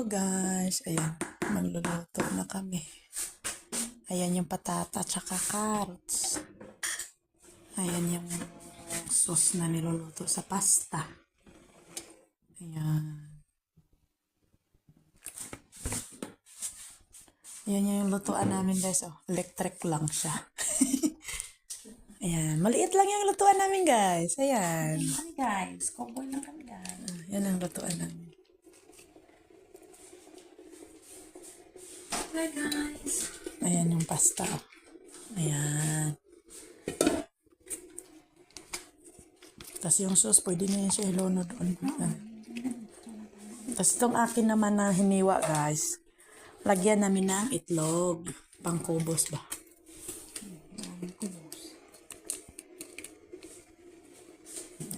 guys. Ayan, magluluto na kami. Ayan yung patata tsaka carrots. Ayan yung sauce na niluluto sa pasta. Ayan. Ayan yung lutuan namin guys. Oh, electric lang siya. Ayan, maliit lang yung lutuan namin guys. Ayan. Kami guys, cowboy lang kami guys. Yan ang lutuan namin. Hi guys. Ayan yung pasta. Ayan. Tapos yung sauce, pwede na yun siya ilono doon. Tapos itong akin naman na hiniwa guys, lagyan namin ng itlog. Pangkubos ba?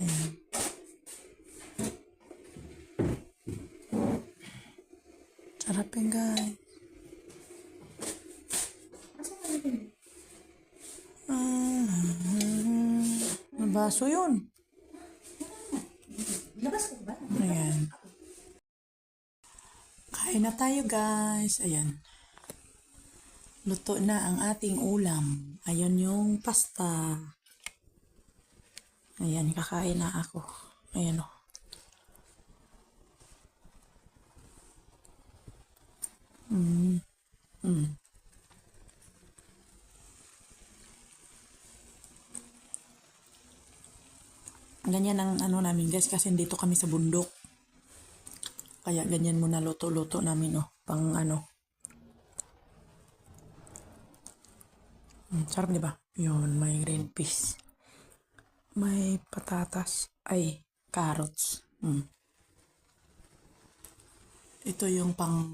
Ayan. Sarap yun guys. Nabaso yun. Labas ko ba? Ayan. Kain na tayo guys. Ayan. Luto na ang ating ulam. Ayan yung pasta. Ayan, kakain na ako. Ayan o. Ganyan ang ano namin guys kasi dito kami sa bundok. Kaya ganyan muna luto-luto namin oh. Pang ano. Sarap di ba? Yun, may green peas. May patatas. Ay, carrots. Ito yung pang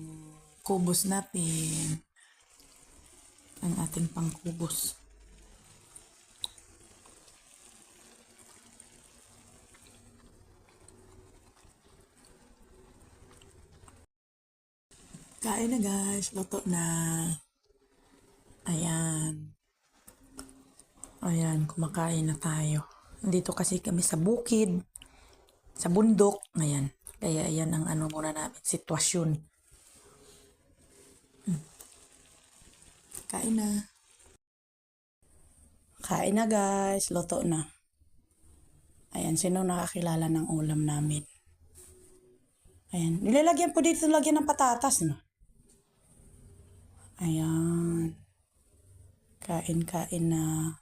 kubos natin. Ang ating pang kubos. Kain na guys. Luto na. Ayan. Ayan, kumakain na tayo. Dito kasi kami sa bukid. Sa bundok. Ayan. Kaya ayan ang ano muna namin. Sitwasyon. Kain na. Kain na guys. Luto na. Ayan, sino nakakilala ng ulam namin? Ayan. Nilalagyan po dito lagyan ng patatas, no? Ayan. Kain-kain na.